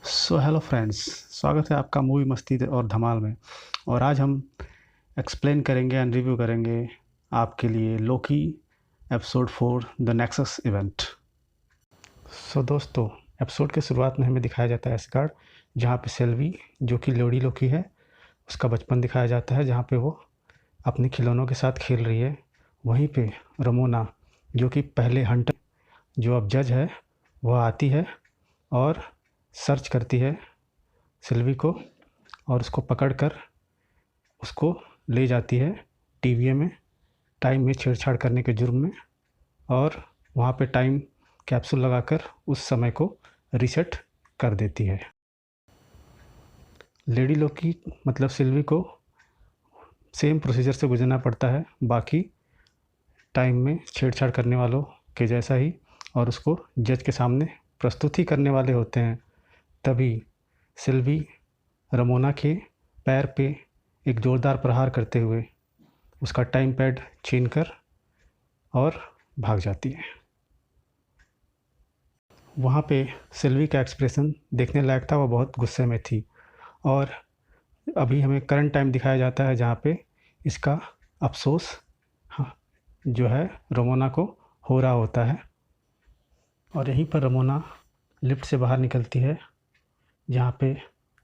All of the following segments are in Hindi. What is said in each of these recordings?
हेलो फ्रेंड्स, स्वागत है आपका मूवी मस्ती और धमाल में। और आज हम एक्सप्लेन करेंगे एंड रिव्यू करेंगे आपके लिए लोकी एपिसोड 4 द नेक्सस इवेंट। दोस्तों, एपिसोड के शुरुआत में हमें दिखाया जाता है एस्गार्ड, जहाँ पे सेल्वी जो कि लेडी लोकी है उसका बचपन दिखाया जाता है, जहाँ पे वो अपने खिलौनों के साथ खेल रही है। वहीं पे रमोना जो कि पहले हंटर जो अब जज है वह आती है और सर्च करती है सिल्वी को और उसको पकड़कर उसको ले जाती है टीवीए में टाइम में छेड़छाड़ करने के जुर्म में, और वहाँ पे टाइम कैप्सूल लगाकर उस समय को रीसेट कर देती है। लेडी लोकी मतलब सिल्वी को सेम प्रोसीजर से गुजरना पड़ता है बाकी टाइम में छेड़छाड़ करने वालों के जैसा ही, और उसको जज के सामने प्रस्तुत ही करने वाले होते हैं। तभी सिल्वी रमोना के पैर पे एक ज़ोरदार प्रहार करते हुए उसका टाइम पैड छीनकर और भाग जाती है। वहाँ पे सिल्वी का एक्सप्रेशन देखने लायक था, वो बहुत गुस्से में थी। और अभी हमें करंट टाइम दिखाया जाता है जहाँ पे इसका अफसोस जो है रमोना को हो रहा होता है। और यहीं पर रमोना लिफ्ट से बाहर निकलती है, जहाँ पे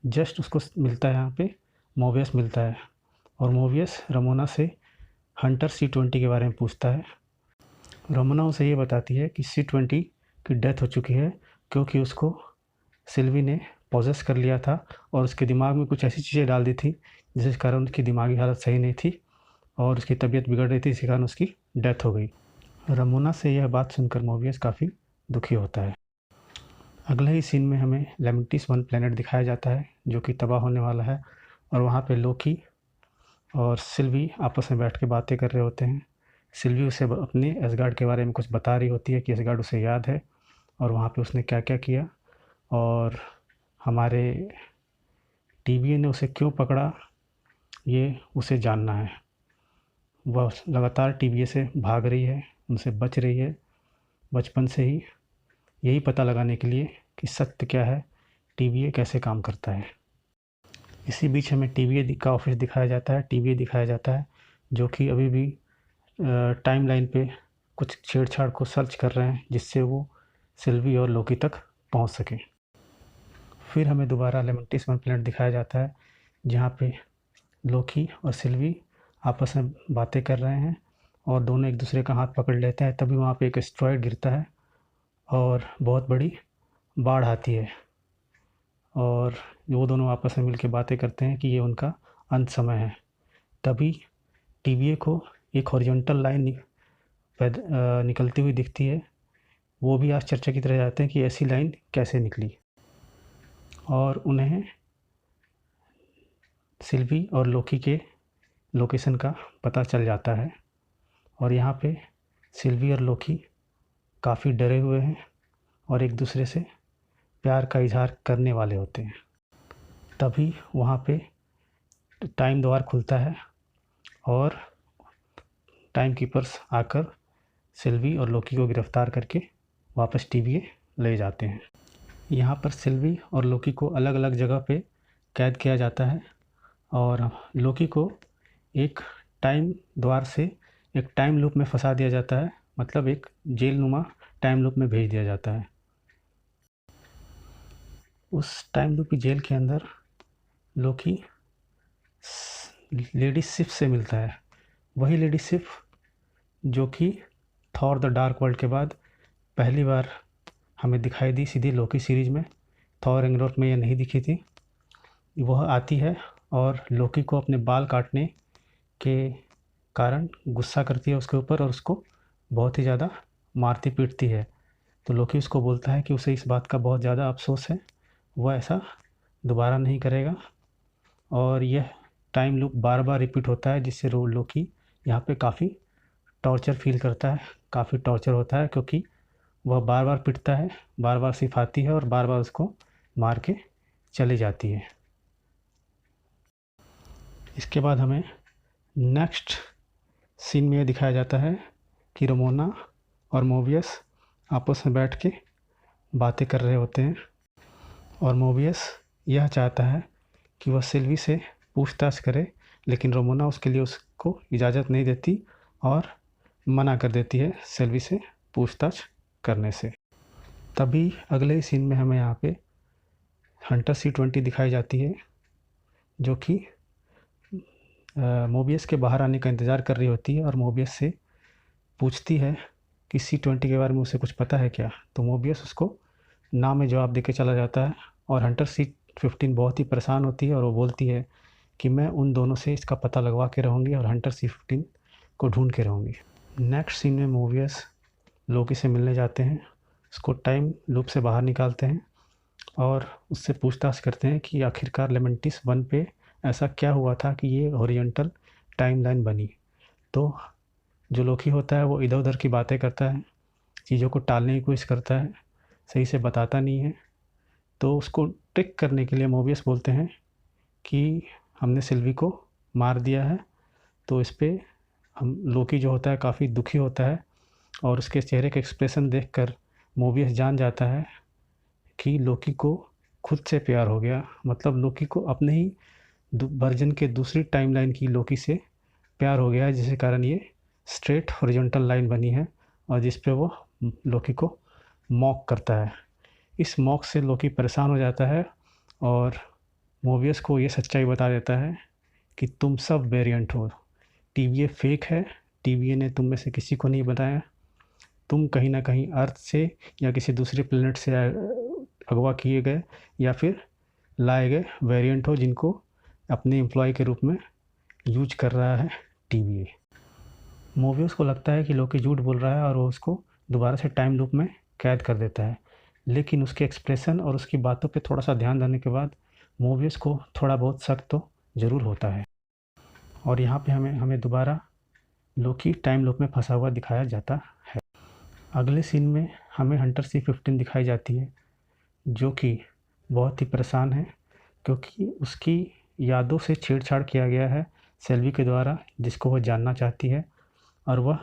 जस्ट उसको मिलता है, यहाँ पे मोबियस मिलता है। और मोबियस रमोना से हंटर C-20 के बारे में पूछता है। रमोना उसे ये बताती है कि C-20 की डेथ हो चुकी है क्योंकि उसको सिल्वी ने पॉजेस कर लिया था और उसके दिमाग में कुछ ऐसी चीज़ें डाल दी थी जिसके कारण उसकी दिमागी हालत सही नहीं थी और उसकी तबीयत बिगड़ रही थी, इसी कारण उसकी डेथ हो गई। रमोना से यह बात सुनकर मोबियस काफ़ी दुखी होता है। अगले ही सीन में हमें लेमेंटिस 1 प्लेनेट दिखाया जाता है जो कि तबाह होने वाला है, और वहाँ पे लोकी और सिल्वी आपस में बैठ के बातें कर रहे होते हैं। सिल्वी उसे अपने एस्गार्ड के बारे में कुछ बता रही होती है कि एस्गार्ड उसे याद है और वहाँ पे उसने क्या क्या किया और हमारे टीवीए ने उसे क्यों पकड़ा, ये उसे जानना है। वह लगातार टीवीए से भाग रही है, उनसे बच रही है बचपन से ही, यही पता लगाने के लिए कि सत्य क्या है, टीवीए कैसे काम करता है। इसी बीच हमें टीवीए का ऑफिस दिखाया जाता है, टीवीए दिखाया जाता है जो कि अभी भी टाइम लाइन पे कुछ छेड़छाड़ को सर्च कर रहे हैं जिससे वो सिल्वी और लोकी तक पहुंच सके। फिर हमें दोबारा लेमेंटिस 1 प्लेनेट दिखाया जाता है जहाँ पे लोकी और सिल्वी आपस में बातें कर रहे हैं और दोनों एक दूसरे का हाथ पकड़ लेते हैं। तभी वहाँ पे एक एस्टेरॉयड गिरता है और बहुत बड़ी बाढ़ आती है, और वो दोनों आपस में मिलकर बातें करते हैं कि ये उनका अंत समय है। तभी टीवीए को एक हॉरिजॉन्टल लाइन निकलती हुई दिखती है। वो भी आश्चर्य की तरह जाते हैं कि ऐसी लाइन कैसे निकली, और उन्हें सिल्वी और लोकी के लोकेशन का पता चल जाता है। और यहाँ पे सिल्वी और लोकी काफ़ी डरे हुए हैं और एक दूसरे से प्यार का इजहार करने वाले होते हैं। तभी वहाँ पे टाइम द्वार खुलता है और टाइम कीपर्स आकर सिल्वी और लोकी को गिरफ्तार करके वापस टीवीए ले जाते हैं। यहाँ पर सिल्वी और लोकी को अलग अलग जगह पे कैद किया जाता है और लोकी को एक टाइम द्वार से एक टाइम लूप में फंसा दिया जाता है, मतलब एक जेल नुमा टाइम लूप में भेज दिया जाता है। उस टाइम लूप की जेल के अंदर लोकी लेडी सिफ से मिलता है, वही लेडी सिफ जो कि थॉर द डार्क वर्ल्ड के बाद पहली बार हमें दिखाई दी सीधी लोकी सीरीज में। थॉर रैग्नारोक में यह नहीं दिखी थी। वह आती है और लोकी को अपने बाल काटने के कारण गुस्सा करती है उसके ऊपर और उसको बहुत ही ज़्यादा मारती पीटती है। तो लोकी उसको बोलता है कि उसे इस बात का बहुत ज़्यादा अफसोस है, वह ऐसा दोबारा नहीं करेगा। और यह टाइम लूप बार बार रिपीट होता है जिससे लोकी यहाँ पे काफ़ी टॉर्चर फील करता है, काफ़ी टॉर्चर होता है क्योंकि वह बार बार पिटता है, बार बार सिखाती है और बार बार उसको मार के चली जाती है। इसके बाद हमें नेक्स्ट सीन में यह दिखाया जाता है कि रमोना और मोबियस आपस में बैठ के बातें कर रहे होते हैं और मोबियस यह चाहता है कि वह सिल्वी से पूछताछ करे, लेकिन रोमोना उसके लिए उसको इजाज़त नहीं देती और मना कर देती है सिल्वी से पूछताछ करने से। तभी अगले ही सीन में हमें यहाँ पे हंटर C-20 दिखाई जाती है, जो कि मोबियस के बाहर आने का इंतज़ार कर रही होती है और मोबियस से पूछती है कि C-20 के बारे में उसे कुछ पता है क्या। तो मोबियस उसको ना में जवाब देके चला जाता है और हंटर C-15 बहुत ही परेशान होती है और वो बोलती है कि मैं उन दोनों से इसका पता लगवा के रहूँगी और हंटर C-15 को ढूंढ के रहूँगी। नेक्स्ट सीन में मोबियस लोकी से मिलने जाते हैं, उसको टाइम लूप से बाहर निकालते हैं और उससे पूछताछ करते हैं कि आखिरकार लेमेंटिस 1 पे ऐसा क्या हुआ था कि ये हॉरिजॉन्टल टाइमलाइन बनी। तो जो लोकी होता है वो इधर उधर की बातें करता है, चीज़ों को टालने की कोशिश करता है, सही से बताता नहीं है। तो उसको ट्रिक करने के लिए मोबियस बोलते हैं कि हमने सिल्वी को मार दिया है। तो इस पे हम लोकी जो होता है काफ़ी दुखी होता है और उसके चेहरे के एक्सप्रेशन देखकर मोबियस जान जाता है कि लोकी को खुद से प्यार हो गया। मतलब लोकी को अपने ही वर्जन के दूसरी टाइमलाइन की लोकी से प्यार हो गया है, जिसके कारण ये स्ट्रेट हॉरिजॉन्टल लाइन बनी है और जिस पे वो लोकी को मॉक करता है। इस मॉक से लोकी परेशान हो जाता है और मोबियस को ये सच्चाई बता देता है कि तुम सब वेरिएंट हो, TVA फेक है, TVA ने तुम में से किसी को नहीं बताया, तुम कहीं ना कहीं अर्थ से या किसी दूसरे प्लेनेट से अगवा किए गए या फिर लाए गए वेरिएंट हो जिनको अपने एम्प्लॉय के रूप में यूज कर रहा है TVA। मोबियस को लगता है कि लोकी झूठ बोल रहा है और वो उसको दोबारा से टाइम लूप में कैद कर देता है, लेकिन उसके एक्सप्रेशन और उसकी बातों पे थोड़ा सा ध्यान देने के बाद मोबियस को थोड़ा बहुत शक तो ज़रूर होता है और यहाँ पे हमें दोबारा लोकी टाइम लूप में फंसा हुआ दिखाया जाता है। अगले सीन में हमें हंटर C-15 दिखाई जाती है, जो कि बहुत ही परेशान है क्योंकि उसकी यादों से छेड़छाड़ किया गया है सेल्वी के द्वारा, जिसको वह जानना चाहती है और वह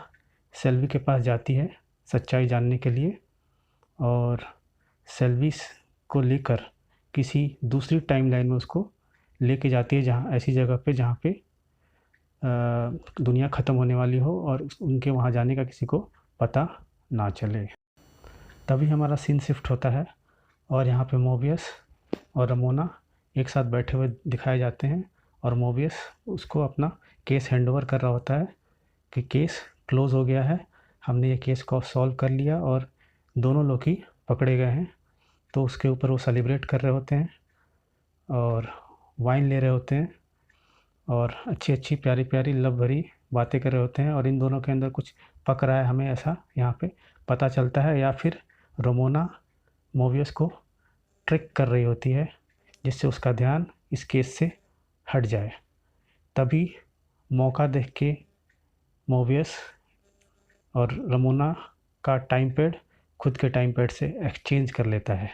सेल्वी के पास जाती है सच्चाई जानने के लिए और सेल्वी को लेकर किसी दूसरी टाइमलाइन में उसको लेके जाती है, जहाँ ऐसी जगह पे जहाँ पे दुनिया ख़त्म होने वाली हो और उनके वहाँ जाने का किसी को पता ना चले। तभी हमारा सीन शिफ्ट होता है और यहाँ पे मोबियस और रमोना एक साथ बैठे हुए दिखाए जाते हैं और मोबियस उसको अपना केस हैंडओवर कर रहा होता है कि केस क्लोज़ हो गया है, हमने ये केस को सॉल्व कर लिया और दोनों लोग ही पकड़े गए हैं। तो उसके ऊपर वो सेलिब्रेट कर रहे होते हैं और वाइन ले रहे होते हैं और अच्छी अच्छी प्यारी प्यारी लव भरी बातें कर रहे होते हैं और इन दोनों के अंदर कुछ पक रहा है, हमें ऐसा यहाँ पे पता चलता है, या फिर रोमोना मोबियस को ट्रिक कर रही होती है जिससे उसका ध्यान इस केस से हट जाए। तभी मौका देख के मोबियस और रोमोना का टाइम पैड खुद के टाइम पैड से एक्सचेंज कर लेता है।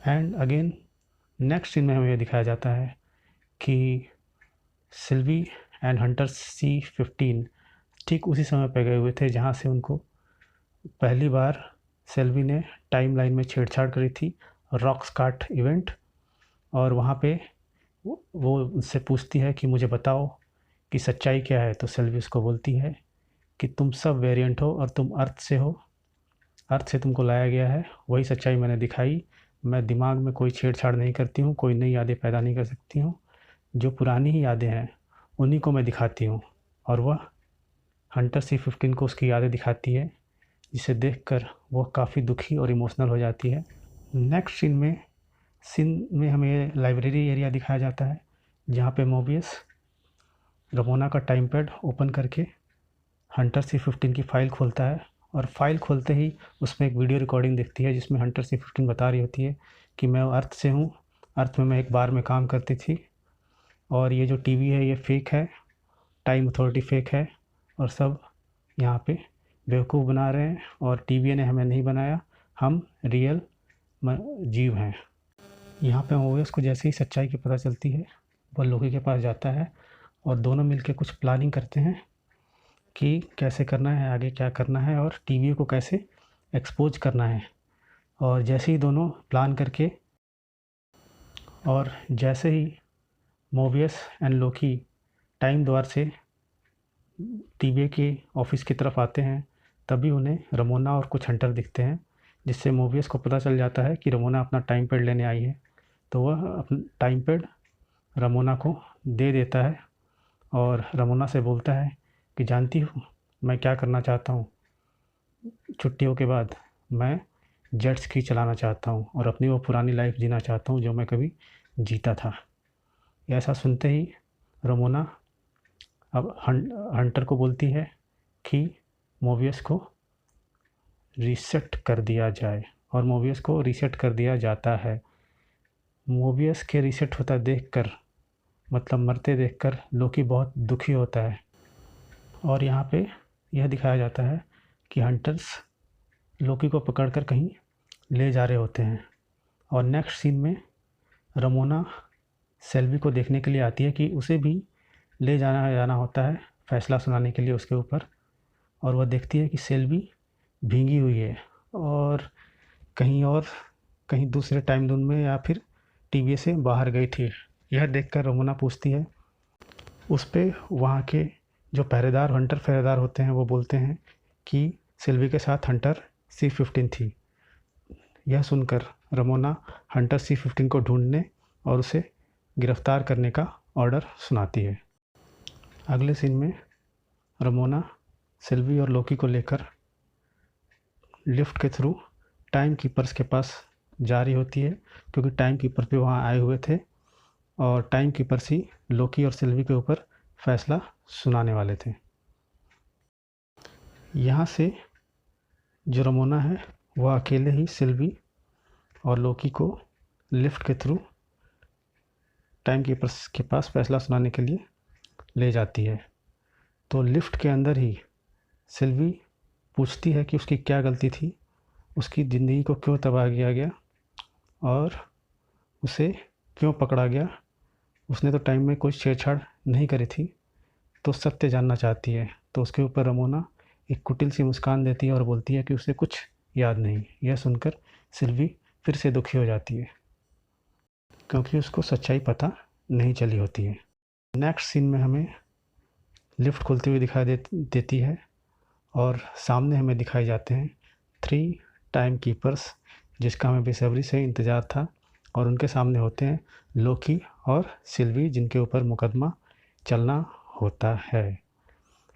एंड अगेन नेक्स्ट सीन में हमें दिखाया जाता है कि सिल्वी एंड हंटर C-15 ठीक उसी समय पे गए हुए थे जहाँ से उनको पहली बार सेल्वी ने टाइमलाइन में छेड़छाड़ करी थी, रॉकस्काट इवेंट। और वहाँ पे वो उससे पूछती है कि मुझे बताओ कि सच्चाई क्या है। तो सेल्वी उसको बोलती है कि तुम सब वेरिएंट हो और तुम अर्थ से हो, अर्थ से तुमको लाया गया है, वही सच्चाई मैंने दिखाई। मैं दिमाग में कोई छेड़छाड़ नहीं करती हूँ, कोई नई यादें पैदा नहीं कर सकती हूँ, जो पुरानी ही यादें हैं उन्हीं को मैं दिखाती हूँ। और वह हंटर C-15 को उसकी यादें दिखाती है, जिसे देखकर वह काफ़ी दुखी और इमोशनल हो जाती है। नेक्स्ट सीन में हमें लाइब्रेरी एरिया दिखाया जाता है, जहाँ पे मोबियस रमोना का टाइम पैड ओपन करके हंटर C-15 की फ़ाइल खोलता है और फाइल खोलते ही उसमें एक वीडियो रिकॉर्डिंग दिखती है जिसमें हंटर C-15 बता रही होती है कि मैं अर्थ से हूँ, अर्थ में मैं एक बार में काम करती थी और ये जो टीवी है ये फेक है, टाइम अथॉरिटी फेक है और सब यहाँ पे बेवकूफ़ बना रहे हैं और TVA ने हमें नहीं बनाया, हम रियल जीव हैं। यहाँ पे मोबियस को जैसे ही सच्चाई की पता चलती है वह लोकी के पास जाता है और दोनों मिलकर कुछ प्लानिंग करते हैं कि कैसे करना है, आगे क्या करना है और TVA को कैसे एक्सपोज करना है। और जैसे ही दोनों प्लान करके और जैसे ही मोबियस एंड लोकी टाइम द्वार से टीवीए के ऑफिस की तरफ आते हैं, तभी उन्हें रमोना और कुछ हंटर दिखते हैं, जिससे मोबियस को पता चल जाता है कि रमोना अपना टाइम पैड लेने आई है। तो वह अपना टाइम पैड रमोना को दे देता है और रमोना से बोलता है कि जानती हो मैं क्या करना चाहता हूँ छुट्टियों के बाद? मैं जेट स्की चलाना चाहता हूँ और अपनी वो पुरानी लाइफ जीना चाहता हूँ जो मैं कभी जीता था। ऐसा सुनते ही रमोना अब हंटर को बोलती है कि मोबियस को रीसेट कर दिया जाए, और मोबियस को रीसेट कर दिया जाता है। मोबियस के रीसेट होता देखकर, मतलब मरते देखकर, लोकी बहुत दुखी होता है। और यहाँ पे यह दिखाया जाता है कि हंटर्स लोकी को पकड़कर कहीं ले जा रहे होते हैं। और नेक्स्ट सीन में रमोना सेल्वी को देखने के लिए आती है कि उसे भी ले जाना होता है फैसला सुनाने के लिए उसके ऊपर। और वह देखती है कि सेल्वी भीगी हुई है और कहीं दूसरे टाइम जोन में या फिर टीवी से बाहर गई थी। यह देखकर रमोना पूछती है उस पे वहाँ के जो पहरेदार हंटर पहरेदार होते हैं वो बोलते हैं कि सेल्वी के साथ हंटर C-15 थी। यह सुनकर रमोना हंटर C-15 को ढूंढने और उसे गिरफ्तार करने का ऑर्डर सुनाती है। अगले सीन में रमोना सेल्वी और लोकी को लेकर लिफ्ट के थ्रू टाइम कीपर्स के पास जा रही होती है, क्योंकि टाइम कीपर भी वहाँ आए हुए थे और टाइम कीपर्स ही लोकी और सेल्वी के ऊपर फैसला सुनाने वाले थे। यहाँ से जो रमोना है वह अकेले ही सेल्वी और लोकी को लिफ्ट के थ्रू टाइम कीपर्स के पास फैसला सुनाने के लिए ले जाती है। तो लिफ्ट के अंदर ही सेल्वी पूछती है कि उसकी क्या गलती थी, उसकी ज़िंदगी को क्यों तबाह किया गया और उसे क्यों पकड़ा गया। उसने तो टाइम में कोई छेड़छाड़ नहीं करी थी, तो सत्य जानना चाहती है। तो उसके ऊपर रमोना एक कुटिल सी मुस्कान देती है और बोलती है कि उसे कुछ याद नहीं। यह सुनकर सेल्वी फिर से दुखी हो जाती है, क्योंकि उसको सच्चाई पता नहीं चली होती है। नेक्स्ट सीन में हमें लिफ्ट खुलती हुई दिखाई देती है और सामने हमें दिखाए जाते हैं 3 टाइम कीपर्स, जिसका हमें बेसब्री से इंतज़ार था। और उनके सामने होते हैं लोकी और सेल्वी, जिनके ऊपर मुकदमा चलना होता है।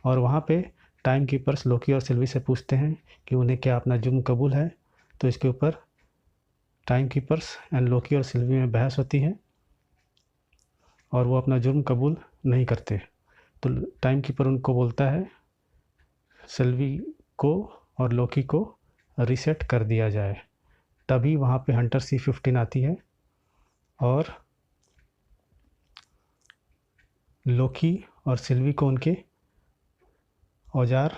और वहाँ पे टाइम कीपर्स लोकी और सेल्वी से पूछते हैं कि उन्हें क्या अपना जुर्म कबूल है। तो इसके ऊपर टाइम कीपर्स एंड लोकी और सेल्वी में बहस होती है और वो अपना जुर्म कबूल नहीं करते। तो टाइम कीपर उनको बोलता है सेल्वी को और लोकी को रीसेट कर दिया जाए। तभी वहाँ पे हंटर C-15 आती है और लोकी और सेल्वी को उनके औजार,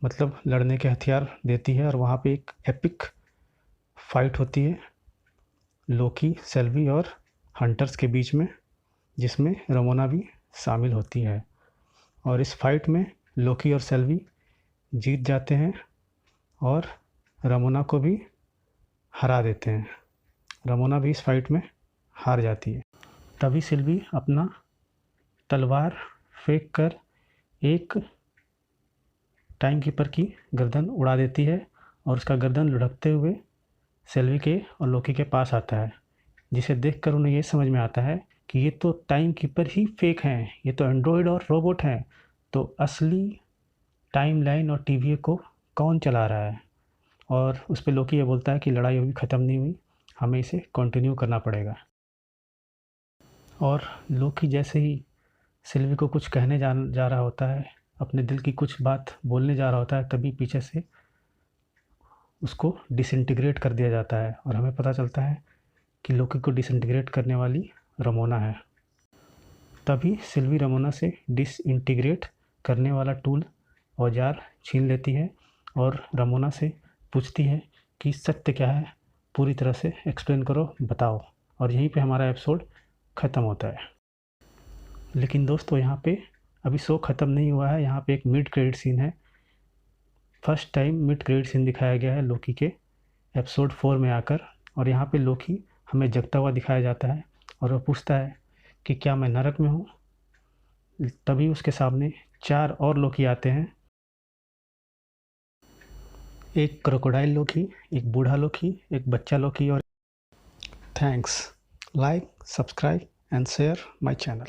मतलब लड़ने के हथियार देती है। और वहाँ पे एक एपिक फाइट होती है लोकी, सेल्वी और हंटर्स के बीच में, जिसमें रमोना भी शामिल होती है। और इस फाइट में लोकी और सेल्वी जीत जाते हैं और रमोना को भी हरा देते हैं। रमोना भी इस फाइट में हार जाती है। तभी सेल्वी अपना तलवार फेंक कर एक टाइम कीपर की गर्दन उड़ा देती है और उसका गर्दन लुढ़कते हुए सेल्वी के और लोकी के पास आता है, जिसे देखकर उन्हें ये समझ में आता है कि ये तो टाइम कीपर ही फेक हैं, ये तो एंड्रॉयड और रोबोट हैं। तो असली टाइम लाइन और टीवी को कौन चला रहा है? और उस पर लोकी ये बोलता है कि लड़ाई अभी ख़त्म नहीं हुई, हमें इसे कंटिन्यू करना पड़ेगा। और लोकी जैसे ही सेल्वी को कुछ कहने जा रहा होता है, अपने दिल की कुछ बात बोलने जा रहा होता है, तभी पीछे से उसको डिसइंटीग्रेट कर दिया जाता है और हमें पता चलता है कि लोकी को डिसइंटीग्रेट करने वाली रमोना है। तभी सेल्वी रमोना से डिसइंटीग्रेट करने वाला टूल औजार छीन लेती है और रमोना से पूछती है कि सत्य क्या है, पूरी तरह से एक्सप्लेन करो, बताओ। और यहीं पे हमारा एपिसोड ख़त्म होता है। लेकिन दोस्तों यहाँ पे अभी शो ख़त्म नहीं हुआ है, यहाँ पे एक मिड क्रेडिट सीन है। First time mid credit scene दिखाया गया है लोकी के एपिसोड 4 में आकर, और यहाँ पे लोकी हमें जगता हुआ दिखाया जाता है और वह पूछता है कि क्या मैं नरक में हूँ। तभी उसके सामने 4 और लोकी आते हैं, एक क्रोकोडाइल लोकी, एक बूढ़ा लोकी, एक बच्चा लोकी और thanks. Like, subscribe and share my channel.